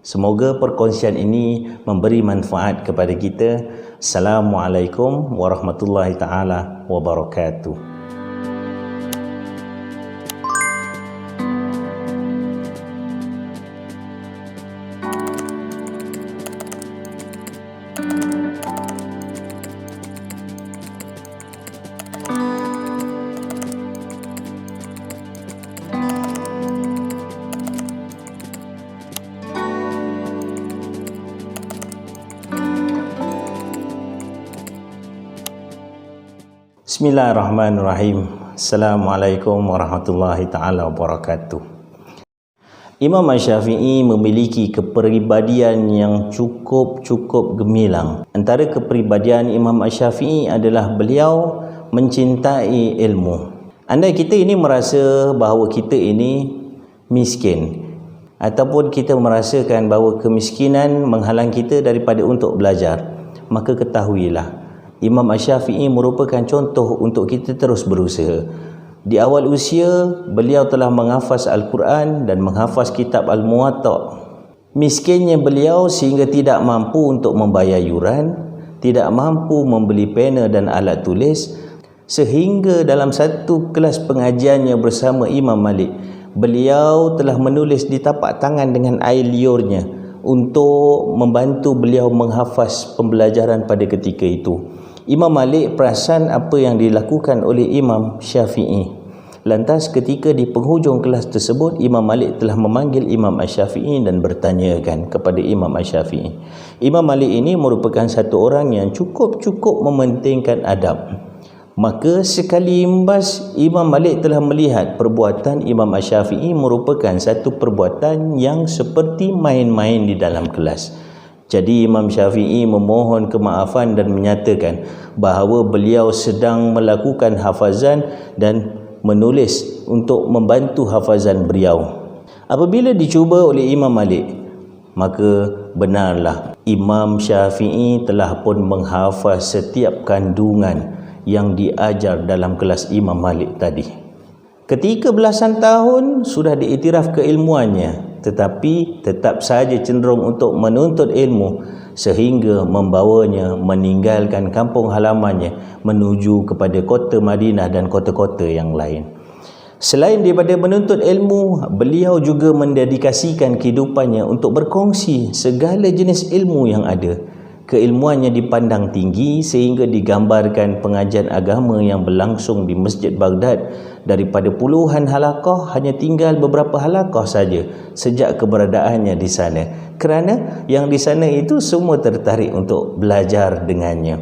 Semoga perkongsian ini memberi manfaat kepada kita. Assalamualaikum warahmatullahi taala wabarakatuh. Bismillahirrahmanirrahim. Assalamualaikum warahmatullahi taala wabarakatuh. Imam Asy-Syafi'i memiliki kepribadian yang cukup gemilang. Antara kepribadian Imam Asy-Syafi'i adalah beliau mencintai ilmu. Andai kita ini merasa bahawa kita ini miskin, ataupun kita merasakan bahawa kemiskinan menghalang kita daripada untuk belajar, maka ketahuilah Imam Asy-Syafi'i merupakan contoh untuk kita terus berusaha. Di awal usia, beliau telah menghafaz Al-Quran dan menghafaz kitab Al-Muwatta'. Miskinnya beliau sehingga tidak mampu untuk membayar yuran, tidak mampu membeli pena dan alat tulis, sehingga dalam satu kelas pengajiannya bersama Imam Malik, beliau telah menulis di tapak tangan dengan air liurnya untuk membantu beliau menghafaz pembelajaran pada ketika itu. Imam Malik perasan apa yang dilakukan oleh Imam Syafi'i. Lantas ketika di penghujung kelas tersebut, Imam Malik telah memanggil Imam Asy-Syafi'i dan bertanyakan kepada Imam Asy-Syafi'i. Imam Malik ini merupakan satu orang yang cukup mementingkan adab. Maka sekali imbas, Imam Malik telah melihat perbuatan Imam Asy-Syafi'i merupakan satu perbuatan yang seperti main-main di dalam kelas. Jadi Imam Syafi'i memohon kemaafan dan menyatakan bahawa beliau sedang melakukan hafazan dan menulis untuk membantu hafazan beliau. Apabila dicuba oleh Imam Malik, maka benarlah Imam Syafi'i telah pun menghafaz setiap kandungan yang diajar dalam kelas Imam Malik tadi. Ketika belasan tahun sudah diiktiraf keilmuannya, tetapi tetap saja cenderung untuk menuntut ilmu sehingga membawanya meninggalkan kampung halamannya menuju kepada kota Madinah dan kota-kota yang lain. Selain daripada menuntut ilmu, beliau juga mendedikasikan kehidupannya untuk berkongsi segala jenis ilmu yang ada. Keilmuannya dipandang tinggi sehingga digambarkan pengajian agama yang berlangsung di Masjid Baghdad. Daripada puluhan halaqah, hanya tinggal beberapa halaqah saja sejak keberadaannya di sana. Kerana yang di sana itu semua tertarik untuk belajar dengannya.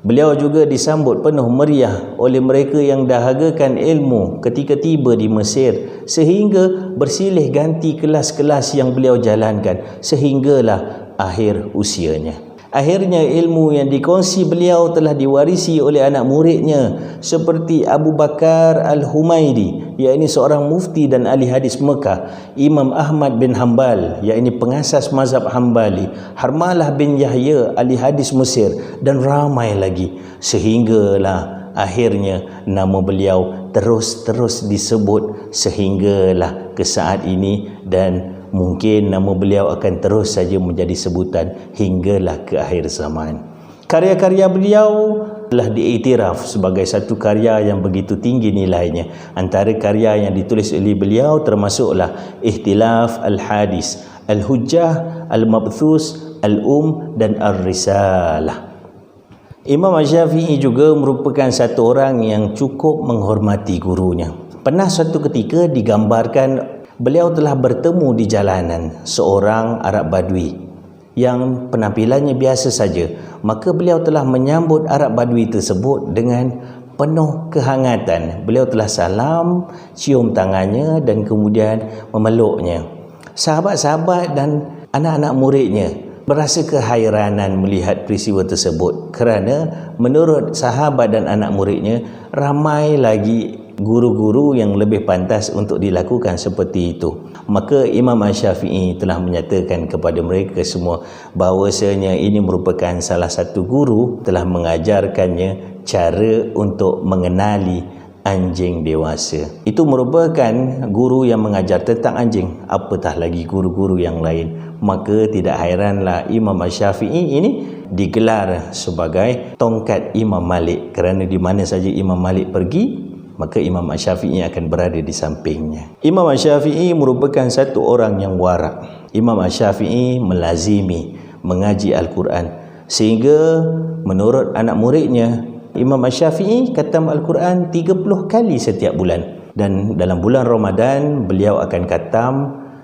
Beliau juga disambut penuh meriah oleh mereka yang dahagakan ilmu ketika tiba di Mesir, sehingga bersilih ganti kelas-kelas yang beliau jalankan sehinggalah akhir usianya. Akhirnya ilmu yang dikongsi beliau telah diwarisi oleh anak muridnya seperti Abu Bakar Al-Humaidi, iaitu seorang mufti dan ahli hadis Mekah, Imam Ahmad bin Hanbal, iaitu pengasas mazhab Hambali, Harmalah bin Yahya, ahli hadis Mesir, dan ramai lagi, sehinggalah akhirnya nama beliau terus disebut sehinggalah ke saat ini, dan mungkin nama beliau akan terus saja menjadi sebutan hinggalah ke akhir zaman. Karya-karya beliau telah diiktiraf sebagai satu karya yang begitu tinggi nilainya. Antara karya yang ditulis oleh beliau termasuklah Ikhtilaf Al-Hadis, Al-Hujjah, Al-Mabthus, dan Ar-Risalah. Imam Asy-Syafi'i juga merupakan satu orang yang cukup menghormati gurunya. Pernah suatu ketika digambarkan beliau telah bertemu di jalanan seorang Arab Badui yang penampilannya biasa saja. Maka beliau telah menyambut Arab Badui tersebut dengan penuh kehangatan. Beliau telah salam, cium tangannya dan kemudian memeluknya. Sahabat-sahabat dan anak-anak muridnya berasa kehairanan melihat peristiwa tersebut, kerana menurut sahabat dan anak muridnya ramai lagi guru-guru yang lebih pantas untuk dilakukan seperti itu. Maka Imam Asy-Syafi'i telah menyatakan kepada mereka semua bahawasanya ini merupakan salah satu guru telah mengajarkannya cara untuk mengenali anjing dewasa. Itu merupakan guru yang mengajar tentang anjing, apatah lagi guru-guru yang lain. maka tidak hairanlah Imam Syafi'i ini digelar sebagai tongkat Imam Malik, kerana di mana saja Imam Malik pergi, maka Imam Syafi'i akan berada di sampingnya. Imam Syafi'i merupakan satu orang yang warak. Imam Syafi'i melazimi mengaji Al-Quran, sehingga menurut anak muridnya, Imam Syafi'i khatam Al-Quran 30 kali setiap bulan. Dan dalam bulan Ramadan, beliau akan khatam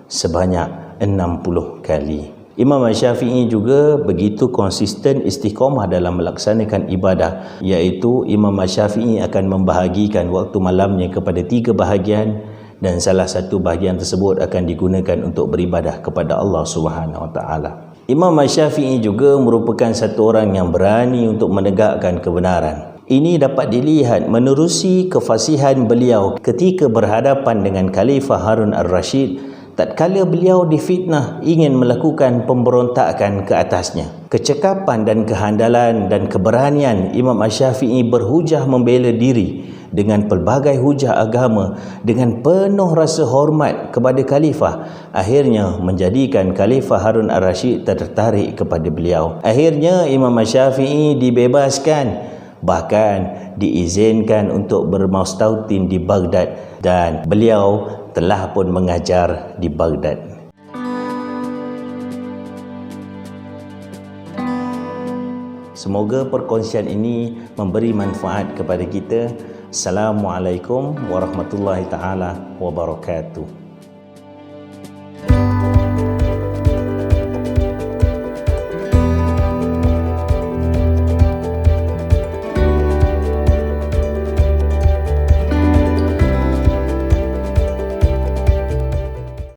sebanyak 60 kali. Imam Syafi'i juga begitu konsisten istiqamah dalam melaksanakan ibadah, iaitu Imam Syafi'i akan membahagikan waktu malamnya kepada 3 bahagian, dan salah satu bahagian tersebut akan digunakan untuk beribadah kepada Allah Subhanahu Wa Taala. Imam Syafi'i juga merupakan satu orang yang berani untuk menegakkan kebenaran. Ini dapat dilihat menerusi kefasihan beliau ketika berhadapan dengan Khalifah Harun Ar-Rashid tatkala beliau difitnah ingin melakukan pemberontakan ke atasnya. Kecekapan dan kehandalan dan keberanian Imam Syafi'i berhujah membela diri dengan pelbagai hujah agama dengan penuh rasa hormat kepada khalifah, akhirnya menjadikan Khalifah Harun Ar-Rashid tertarik kepada beliau. Akhirnya Imam Syafi'i dibebaskan, bahkan diizinkan untuk bermustautin di Baghdad, dan beliau telah pun mengajar di Baghdad. Semoga perkongsian ini memberi manfaat kepada kita. Assalamualaikum warahmatullahi taala wabarakatuh.